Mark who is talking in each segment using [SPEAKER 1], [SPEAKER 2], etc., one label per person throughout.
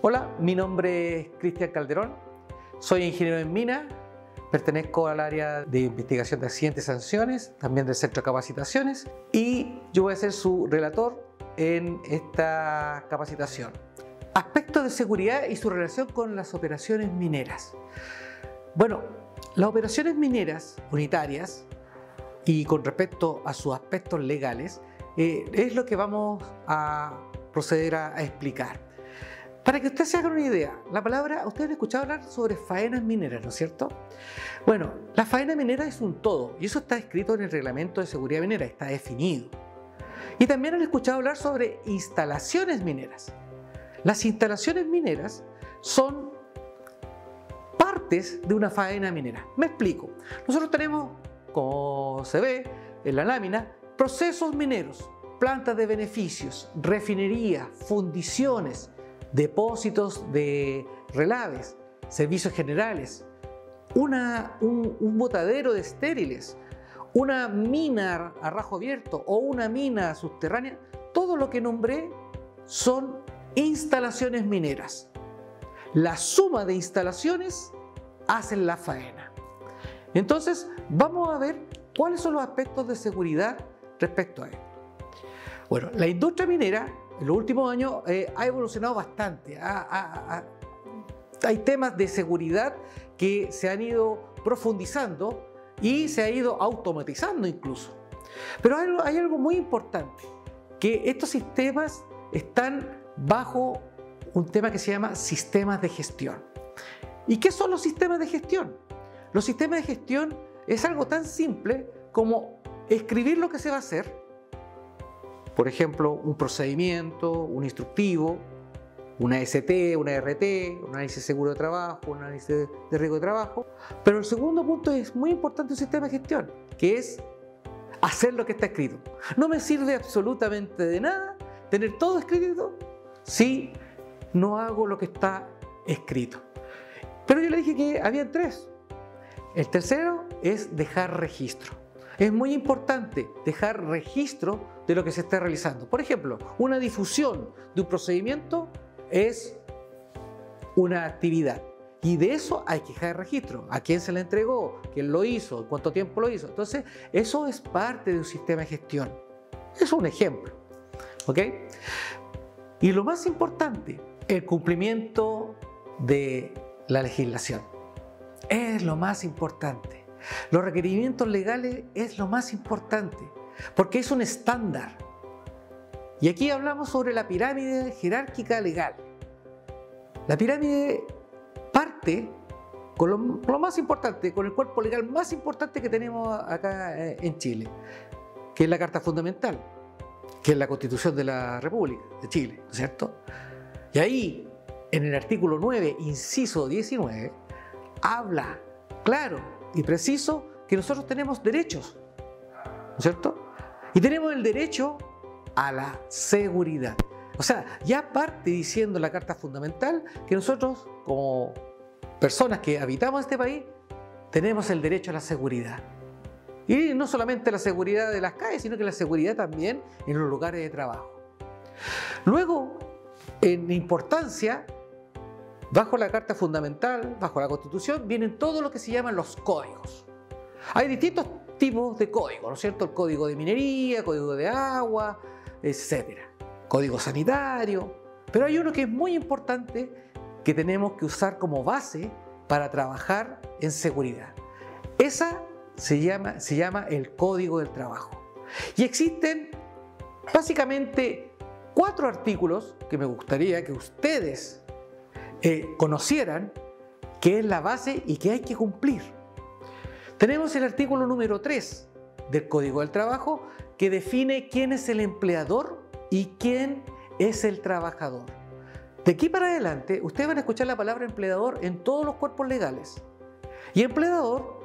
[SPEAKER 1] Hola, mi nombre es Cristian Calderón, soy ingeniero en mina, pertenezco al área de investigación de accidentes y sanciones, también del centro de capacitaciones, y yo voy a ser su relator en esta capacitación. Aspectos de seguridad y su relación con las operaciones mineras. Bueno, las operaciones mineras unitarias y con respecto a sus aspectos legales es lo que vamos a proceder a explicar. Para que ustedes se hagan una idea, ustedes han escuchado hablar sobre faenas mineras, ¿no es cierto? Bueno, la faena minera es un todo y eso está escrito en el reglamento de seguridad minera, está definido. Y también han escuchado hablar sobre instalaciones mineras. Las instalaciones mineras son partes de una faena minera. Me explico. Nosotros tenemos, como se ve en la lámina, procesos mineros, plantas de beneficios, refinería, fundiciones, depósitos de relaves, servicios generales, un botadero de estériles, una mina a rajo abierto o una mina subterránea. Todo lo que nombré son instalaciones mineras. La suma de instalaciones hacen la faena. Entonces, vamos a ver cuáles son los aspectos de seguridad respecto a esto. Bueno, la industria minera en los últimos años ha evolucionado bastante. Hay temas de seguridad que se han ido profundizando y se ha ido automatizando incluso. Pero hay algo muy importante, que estos sistemas están bajo un tema que se llama sistemas de gestión. ¿Y qué son los sistemas de gestión? Los sistemas de gestión es algo tan simple como escribir lo que se va a hacer, por ejemplo, un procedimiento, un instructivo, una ST, una RT, un análisis de seguro de trabajo, un análisis de riesgo de trabajo. Pero el segundo punto es muy importante un sistema de gestión, que es hacer lo que está escrito. No me sirve absolutamente de nada tener todo escrito si no hago lo que está escrito. Pero yo le dije que había tres. El tercero es dejar registro. Es muy importante dejar registro de lo que se está realizando. Por ejemplo, una difusión de un procedimiento es una actividad y de eso hay que dejar registro. ¿A quién se le entregó? ¿Quién lo hizo? ¿En cuánto tiempo lo hizo? Entonces, eso es parte de un sistema de gestión. Es un ejemplo. ¿Ok? Y lo más importante, el cumplimiento de la legislación. Es lo más importante. Los requerimientos legales es lo más importante, porque es un estándar. Y aquí hablamos sobre la pirámide jerárquica legal. La pirámide parte con lo más importante, con el cuerpo legal más importante que tenemos acá en Chile, que es la Carta Fundamental, que es la Constitución de la República de Chile, ¿no es cierto? Y ahí, en el artículo 9, inciso 19, habla claro y preciso que nosotros tenemos derechos, ¿no es cierto? Y tenemos el derecho a la seguridad. O sea, ya parte diciendo la Carta Fundamental que nosotros, como personas que habitamos este país, tenemos el derecho a la seguridad. Y no solamente la seguridad de las calles, sino que la seguridad también en los lugares de trabajo. Luego, en importancia, bajo la Carta Fundamental, bajo la Constitución, vienen todo lo que se llaman los códigos. Hay distintos tipos de códigos, ¿no es cierto? El código de minería, código de agua, etc. Código sanitario. Pero hay uno que es muy importante que tenemos que usar como base para trabajar en seguridad. Esa se llama el Código del Trabajo. Y existen básicamente 4 artículos que me gustaría que ustedes conocieran, que es la base y que hay que cumplir. Tenemos el artículo número 3 del Código del Trabajo, que define quién es el empleador y quién es el trabajador. De aquí para adelante, ustedes van a escuchar la palabra empleador en todos los cuerpos legales. Y empleador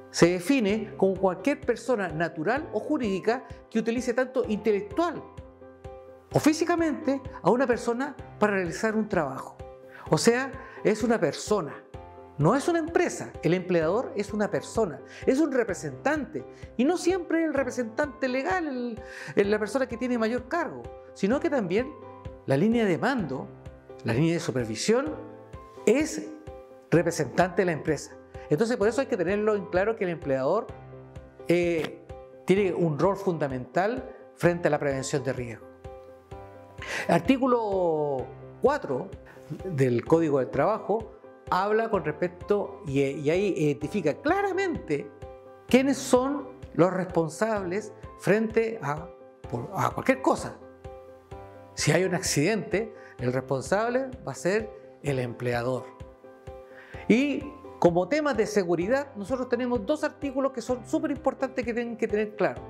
[SPEAKER 1] se define como cualquier persona natural o jurídica que utilice tanto intelectual o físicamente a una persona para realizar un trabajo. O sea, es una persona, no es una empresa. El empleador es una persona, es un representante. Y no siempre el representante legal, la persona que tiene mayor cargo, sino que también la línea de mando, la línea de supervisión es representante de la empresa. Entonces, por eso hay que tenerlo en claro que el empleador tiene un rol fundamental frente a la prevención de riesgo. Artículo 4 del Código del Trabajo habla con respecto y ahí identifica claramente quiénes son los responsables frente a cualquier cosa. Si hay un accidente, el responsable va a ser el empleador. Y como temas de seguridad, nosotros tenemos dos artículos que son súper importantes que tienen que tener claro.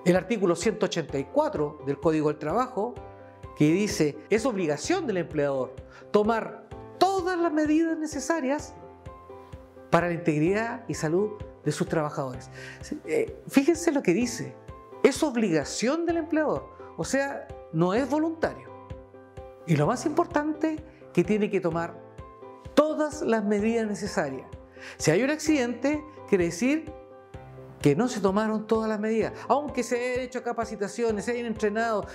[SPEAKER 1] El artículo 184 del Código del Trabajo, que dice, es obligación del empleador tomar todas las medidas necesarias para la integridad y salud de sus trabajadores. Fíjense lo que dice, es obligación del empleador, o sea, no es voluntario. Y lo más importante, que tiene que tomar todas las medidas necesarias. Si hay un accidente, quiere decir que no se tomaron todas las medidas, aunque se hayan hecho capacitaciones, se hayan entrenado,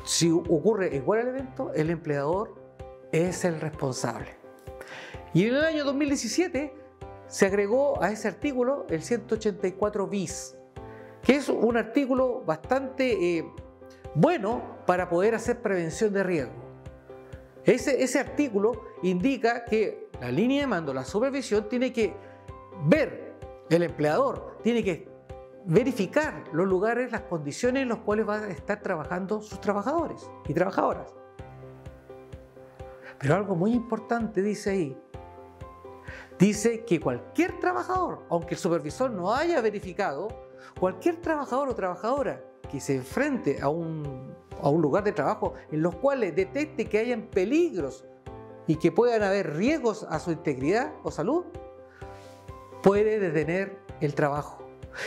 [SPEAKER 1] si ocurre igual el evento, el empleador es el responsable. Y en el año 2017 se agregó a ese artículo el 184 bis, que es un artículo bastante bueno para poder hacer prevención de riesgo. Ese artículo indica que la línea de mando, la supervisión, tiene que ver, el empleador tiene que verificar los lugares, las condiciones en las cuales van a estar trabajando sus trabajadores y trabajadoras. Pero algo muy importante dice ahí, dice que cualquier trabajador, aunque el supervisor no haya verificado, cualquier trabajador o trabajadora que se enfrente a un lugar de trabajo en los cuales detecte que hayan peligros y que puedan haber riesgos a su integridad o salud, puede detener el trabajo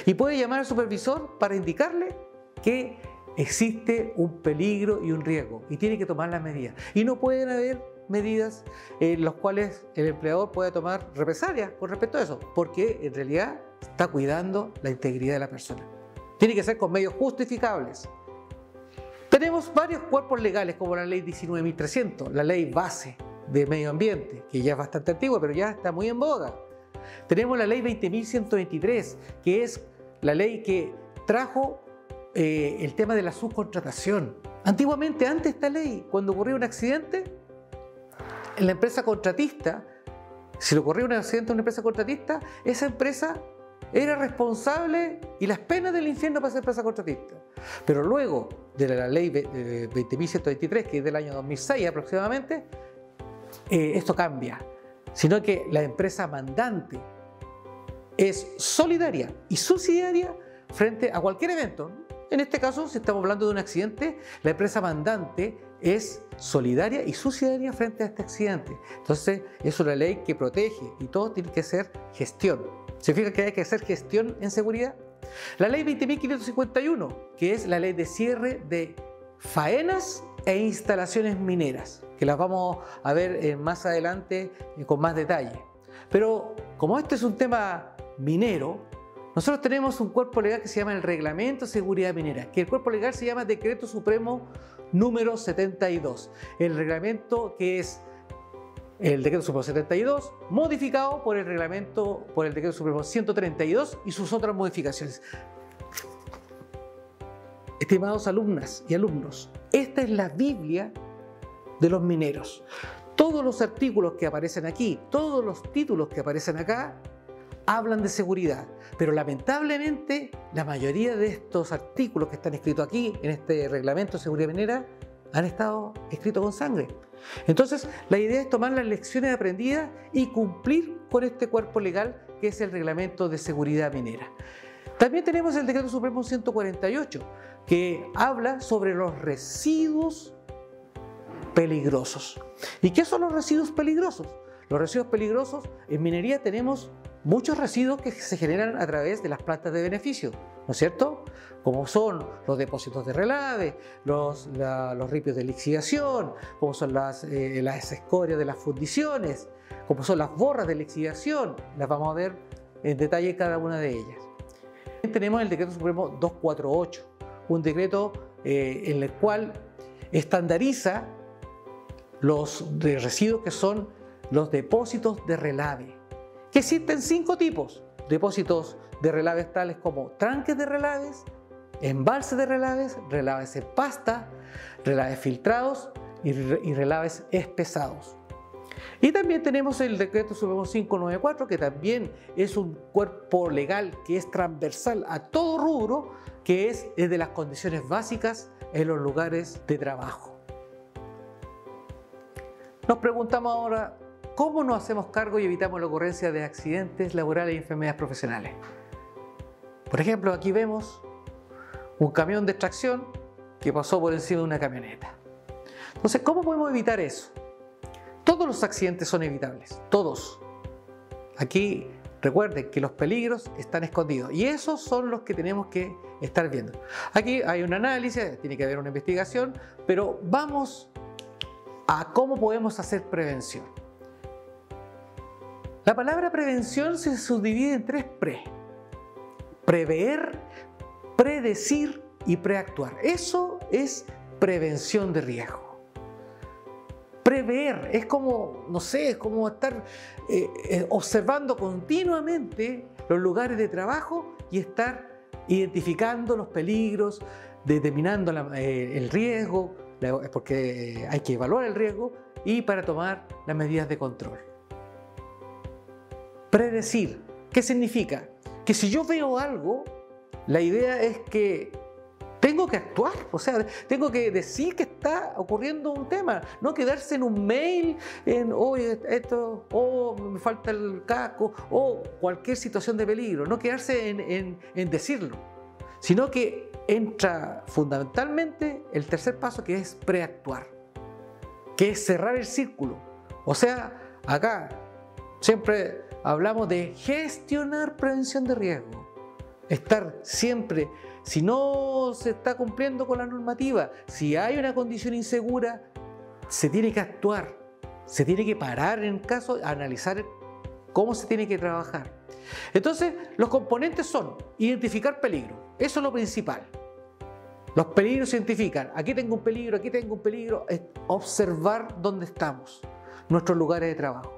[SPEAKER 1] y puede llamar al supervisor para indicarle que existe un peligro y un riesgo y tiene que tomar las medidas. Y no pueden haber medidas en las cuales el empleador pueda tomar represalias con respecto a eso, porque en realidad está cuidando la integridad de la persona. Tiene que ser con medios justificables. Tenemos varios cuerpos legales como la ley 19.300, la ley base de medio ambiente, que ya es bastante antigua, pero ya está muy en boga. Tenemos la ley 20.123, que es la ley que trajo el tema de la subcontratación. Antiguamente, antes de esta ley, cuando ocurría un accidente, en la empresa contratista, si le ocurría un accidente a una empresa contratista, esa empresa era responsable y las penas del infierno para esa empresa contratista. Pero luego de la ley 20.123, que es del año 2006 aproximadamente, esto cambia, sino que la empresa mandante es solidaria y subsidiaria frente a cualquier evento. En este caso, si estamos hablando de un accidente, la empresa mandante es solidaria y subsidiaria frente a este accidente. Entonces, es una ley que protege y todo tiene que ser gestión. ¿Se fija que hay que hacer gestión en seguridad? La ley 20.551, que es la ley de cierre de faenas e instalaciones mineras, que las vamos a ver más adelante con más detalle. Pero como este es un tema minero, nosotros tenemos un cuerpo legal que se llama el Reglamento de Seguridad Minera, que el cuerpo legal se llama Decreto Supremo número 72. El reglamento que es el Decreto Supremo 72, modificado por el Decreto Supremo 132 y sus otras modificaciones. Estimados alumnas y alumnos, esta es la Biblia de los mineros. Todos los artículos que aparecen aquí, todos los títulos que aparecen acá, hablan de seguridad, pero lamentablemente la mayoría de estos artículos que están escritos aquí, en este reglamento de seguridad minera, han estado escritos con sangre. Entonces, la idea es tomar las lecciones aprendidas y cumplir con este cuerpo legal que es el reglamento de seguridad minera. También tenemos el Decreto Supremo 148, que habla sobre los residuos peligrosos. ¿Y qué son los residuos peligrosos? Los residuos peligrosos, en minería tenemos muchos residuos que se generan a través de las plantas de beneficio, ¿no es cierto? Como son los depósitos de relave, los ripios de lixiviación, como son las escorias de las fundiciones, como son las borras de lixiviación. Las vamos a ver en detalle cada una de ellas. Tenemos el Decreto Supremo 248, un decreto en el cual estandariza los de residuos que son los depósitos de relave, que existen 5 tipos: depósitos de relaves tales como tranques de relaves, embalses de relaves, relaves en pasta, relaves filtrados y relaves espesados. Y también tenemos el Decreto Supremo 594, que también es un cuerpo legal que es transversal a todo rubro, que es de las condiciones básicas en los lugares de trabajo. Nos preguntamos ahora, ¿cómo nos hacemos cargo y evitamos la ocurrencia de accidentes laborales y enfermedades profesionales? Por ejemplo, aquí vemos un camión de extracción que pasó por encima de una camioneta. Entonces, ¿cómo podemos evitar eso? Todos los accidentes son evitables, todos. Aquí recuerden que los peligros están escondidos y esos son los que tenemos que estar viendo. Aquí hay un análisis, tiene que haber una investigación, pero vamos a cómo podemos hacer prevención. La palabra prevención se subdivide en 3 pre. Prever, predecir y preactuar. Eso es prevención de riesgo. Prever es como, no sé, es como estar observando continuamente los lugares de trabajo y estar identificando los peligros, determinando el riesgo, porque hay que evaluar el riesgo y para tomar las medidas de control. Predecir, ¿qué significa? Que si yo veo algo, la idea es que tengo que actuar, o sea, tengo que decir que está ocurriendo un tema, no quedarse en un mail, oye, esto, me falta el casco, o cualquier situación de peligro, no quedarse en decirlo, sino que entra fundamentalmente el tercer paso, que es preactuar, que es cerrar el círculo. O sea, acá siempre hablamos de gestionar prevención de riesgo, estar siempre. Si no se está cumpliendo con la normativa, si hay una condición insegura, se tiene que actuar, se tiene que parar en caso, analizar cómo se tiene que trabajar. Entonces, los componentes son identificar peligro, eso es lo principal. Los peligros se identifican, aquí tengo un peligro, es observar dónde estamos, nuestros lugares de trabajo.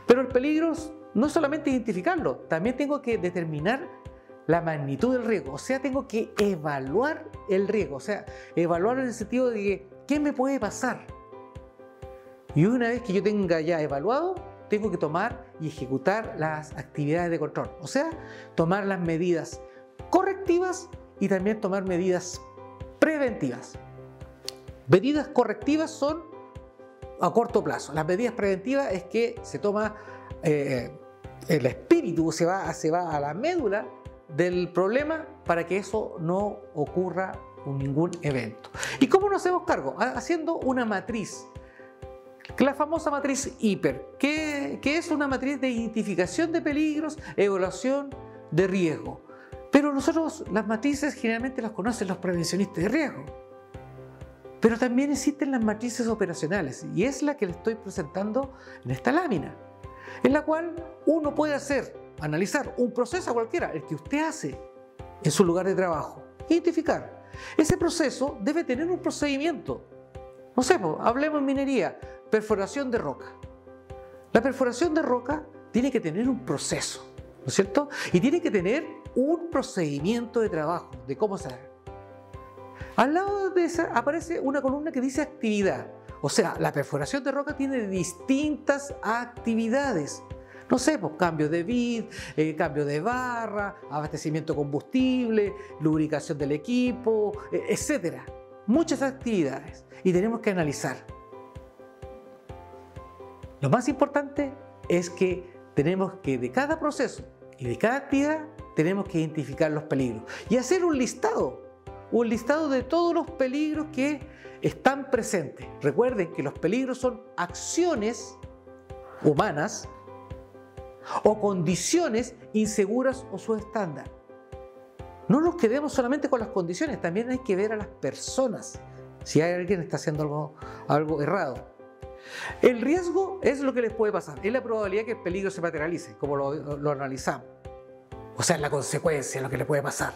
[SPEAKER 1] Pero el peligro no es solamente identificarlo, también tengo que determinar la magnitud del riesgo, o sea, tengo que evaluar el riesgo, o sea, evaluar en el sentido de que, ¿qué me puede pasar? Y una vez que yo tenga ya evaluado, tengo que tomar y ejecutar las actividades de control, o sea, tomar las medidas correctivas y también tomar medidas preventivas. Medidas correctivas son a corto plazo, las medidas preventivas es que se toma el espíritu, se va a la médula del problema para que eso no ocurra ningún evento. ¿Y cómo nos hacemos cargo? Haciendo una matriz, la famosa matriz HIPER, que es una matriz de identificación de peligros, evaluación de riesgo. Pero nosotros las matrices generalmente las conocen los prevencionistas de riesgo. Pero también existen las matrices operacionales y es la que les estoy presentando en esta lámina, en la cual uno puede analizar un proceso cualquiera, el que usted hace en su lugar de trabajo, identificar. Ese proceso debe tener un procedimiento. No sé, hablemos en minería, perforación de roca. La perforación de roca tiene que tener un proceso, ¿no es cierto? Y tiene que tener un procedimiento de trabajo, de cómo se hace. Al lado de esa aparece una columna que dice actividad. O sea, la perforación de roca tiene distintas actividades. No sé, cambio de bit, cambio de barra, abastecimiento de combustible, lubricación del equipo, etc. Muchas actividades y tenemos que analizar. Lo más importante es que tenemos que de cada proceso y de cada actividad tenemos que identificar los peligros y hacer un listado de todos los peligros que están presentes. Recuerden que los peligros son acciones humanas o condiciones inseguras o subestándar. No nos quedemos solamente con las condiciones, también hay que ver a las personas si hay alguien que está haciendo algo errado. El riesgo es lo que les puede pasar, es la probabilidad que el peligro se materialice, como lo analizamos. O sea, es la consecuencia, lo que le puede pasar.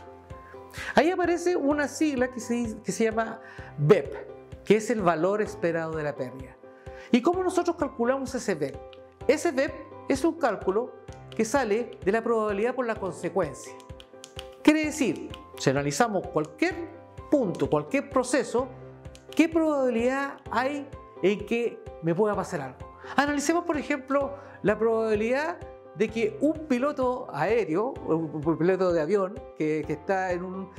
[SPEAKER 1] Ahí aparece una sigla que se llama VEP, que es el valor esperado de la pérdida. ¿Y cómo nosotros calculamos ese VEP? Ese VEP es un cálculo que sale de la probabilidad por la consecuencia. Quiere decir, si analizamos cualquier punto, cualquier proceso, ¿qué probabilidad hay en que me pueda pasar algo? Analicemos, por ejemplo, la probabilidad de que un piloto aéreo, un piloto de avión que está en un...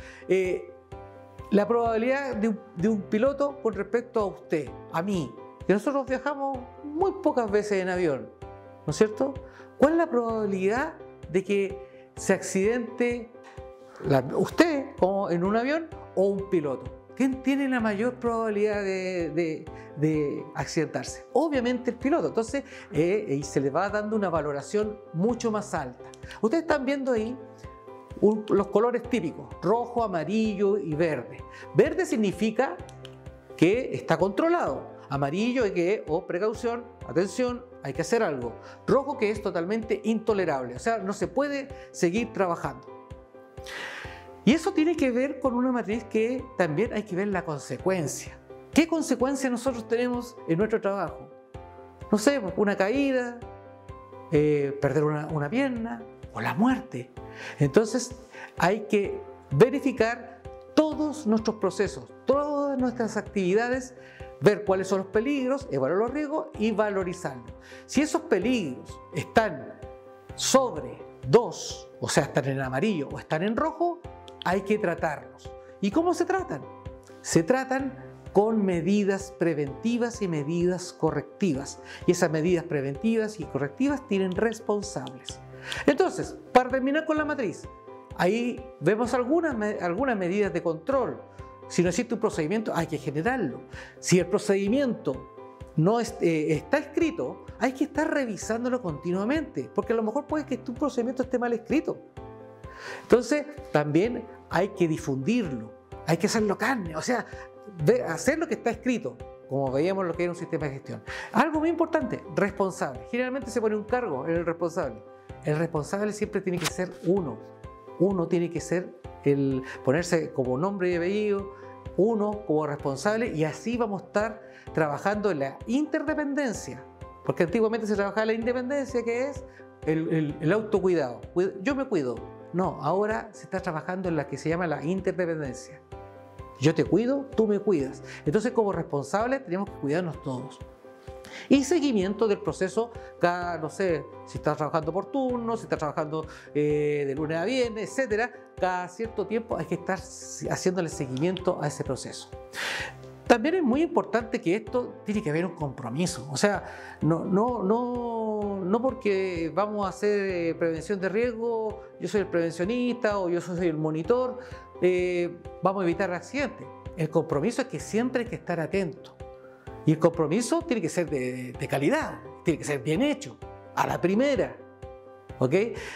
[SPEAKER 1] la probabilidad de un piloto con respecto a usted, a mí, que nosotros viajamos muy pocas veces en avión, ¿no es cierto? ¿Cuál es la probabilidad de que se accidente usted como en un avión o un piloto? ¿Quién tiene la mayor probabilidad de accidentarse? Obviamente el piloto. Entonces se le va dando una valoración mucho más alta. Ustedes están viendo ahí los colores típicos, rojo, amarillo y verde. Verde significa que está controlado. Amarillo es que, precaución, atención, hay que hacer algo. Rojo que es totalmente intolerable, o sea, no se puede seguir trabajando. Y eso tiene que ver con una matriz que también hay que ver la consecuencia. ¿Qué consecuencias nosotros tenemos en nuestro trabajo? No sé, una caída, perder una pierna o la muerte. Entonces hay que verificar todos nuestros procesos, todas nuestras actividades, ver cuáles son los peligros, evaluar los riesgos y valorizarlos. Si esos peligros están sobre 2, o sea, están en amarillo o están en rojo, hay que tratarlos. ¿Y cómo se tratan? Se tratan con medidas preventivas y medidas correctivas. Y esas medidas preventivas y correctivas tienen responsables. Entonces, para terminar con la matriz, ahí vemos algunas medidas de control. Si no existe un procedimiento, hay que generarlo. Si el procedimiento no está escrito, hay que estar revisándolo continuamente, porque a lo mejor puede que tu procedimiento esté mal escrito. Entonces, también hay que difundirlo, hay que hacerlo carne, o sea, hacer lo que está escrito, como veíamos lo que era un sistema de gestión. Algo muy importante, responsable. Generalmente se pone un cargo en el responsable. El responsable siempre tiene que ser uno. Uno tiene que ser ponerse como nombre y apellido, uno como responsable, y así vamos a estar trabajando en la interdependencia, porque antiguamente se trabajaba en la independencia, que es el autocuidado. Yo me cuido. No, ahora se está trabajando en la que se llama la interdependencia. Yo te cuido, tú me cuidas. Entonces, como responsables, tenemos que cuidarnos todos. Y seguimiento del proceso, no sé, si estás trabajando por turno, si estás trabajando de lunes a viernes, etc. Cada cierto tiempo hay que estar haciéndole seguimiento a ese proceso. También es muy importante que esto tiene que haber un compromiso. O sea, no porque vamos a hacer prevención de riesgo, yo soy el prevencionista o yo soy el monitor, vamos a evitar accidentes. El compromiso es que siempre hay que estar atento. Y el compromiso tiene que ser de calidad, tiene que ser bien hecho, a la primera. ¿Ok?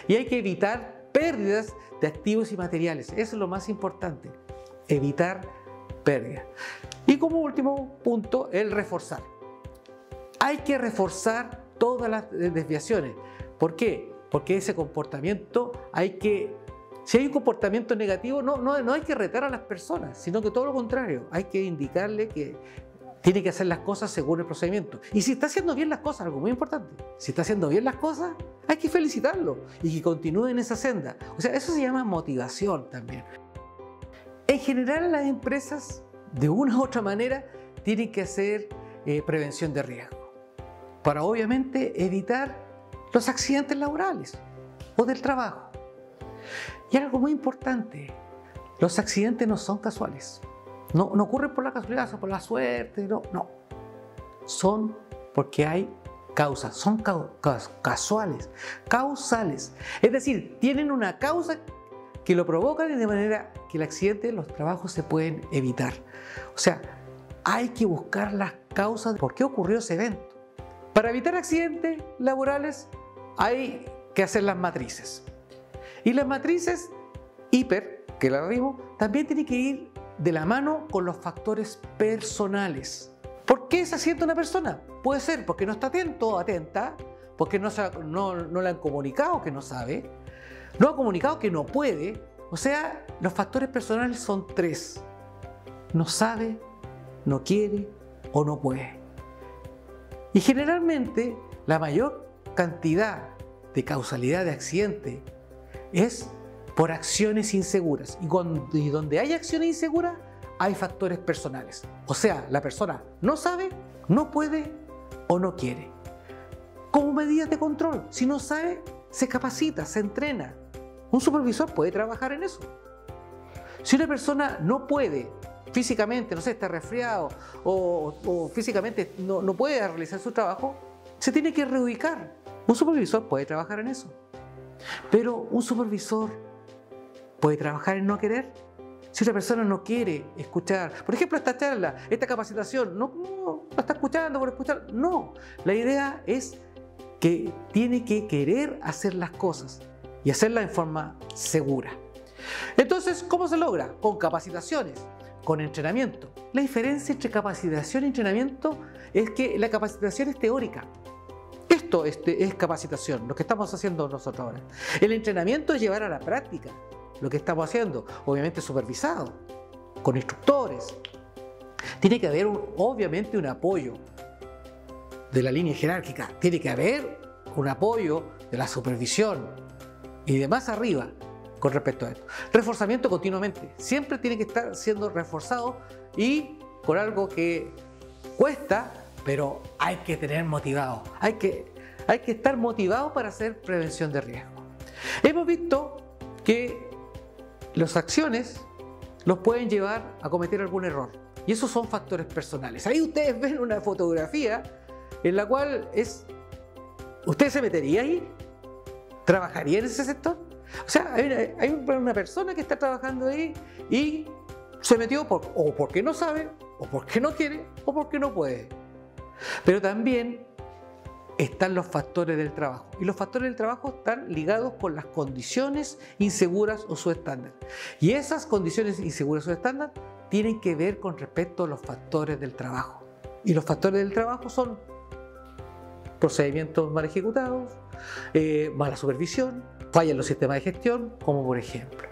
[SPEAKER 1] Y hay que evitar pérdidas de activos y materiales. Eso es lo más importante, evitar pérdidas. Y como último punto, el reforzar. Hay que reforzar todas las desviaciones. ¿Por qué? Porque ese comportamiento si hay un comportamiento negativo, no hay que retar a las personas, sino que todo lo contrario, hay que indicarle que tiene que hacer las cosas según el procedimiento. Y si está haciendo bien las cosas, algo muy importante, si está haciendo bien las cosas, hay que felicitarlo y que continúe en esa senda. O sea, eso se llama motivación también. En general, las empresas, de una u otra manera, tienen que hacer prevención de riesgo para obviamente evitar los accidentes laborales o del trabajo. Y algo muy importante, los accidentes no son casuales. No ocurren por la casualidad, o por la suerte, no. Son porque hay causas, son casuales, causales. Es decir, tienen una causa que lo provocan y de manera que el accidente, los trabajos se pueden evitar. O sea, hay que buscar las causas de por qué ocurrió ese evento. Para evitar accidentes laborales hay que hacer las matrices. Y las matrices hiper, que la vimos, también tienen que ir de la mano con los factores personales. ¿Por qué se accidenta una persona? Puede ser porque no está atento o atenta, porque no le han comunicado que no sabe, no ha comunicado que no puede. O sea, los factores personales son 3. No sabe, no quiere o no puede. Y generalmente la mayor cantidad de causalidad de accidente es por acciones inseguras. Y donde hay acciones inseguras, hay factores personales. O sea, la persona no sabe, no puede o no quiere. Como medidas de control, si no sabe, se capacita, se entrena. Un supervisor puede trabajar en eso. Si una persona no puede físicamente, no sé, está resfriado o físicamente no puede realizar su trabajo, se tiene que reubicar. Un supervisor puede trabajar en eso. Pero un supervisor puede trabajar en no querer. Si una persona no quiere escuchar, por ejemplo, esta charla, esta capacitación, no está escuchando por escuchar. No, la idea es que tiene que querer hacer las cosas y hacerlas en forma segura. Entonces, ¿cómo se logra? Con capacitaciones, con entrenamiento. La diferencia entre capacitación y entrenamiento es que la capacitación es teórica. Esto es capacitación, lo que estamos haciendo nosotros ahora. El entrenamiento es llevar a la práctica lo que estamos haciendo, obviamente supervisado, con instructores. Tiene que haber obviamente un apoyo de la línea jerárquica, tiene que haber un apoyo de la supervisión y de más arriba con respecto a esto. Reforzamiento continuamente, siempre tiene que estar siendo reforzado y con algo que cuesta, pero hay que tener motivado, hay que estar motivado para hacer prevención de riesgo. Hemos visto que las acciones los pueden llevar a cometer algún error y esos son factores personales. Ahí ustedes ven una fotografía en la cual ¿usted se metería ahí? ¿Trabajaría en ese sector? O sea, hay una persona que está trabajando ahí y se metió o porque no sabe, o porque no quiere, o porque no puede. Pero también están los factores del trabajo. Y los factores del trabajo están ligados con las condiciones inseguras o subestándar. Y esas condiciones inseguras o subestándar tienen que ver con respecto a los factores del trabajo. Y los factores del trabajo son procedimientos mal ejecutados, mala supervisión, falla en los sistemas de gestión, como por ejemplo.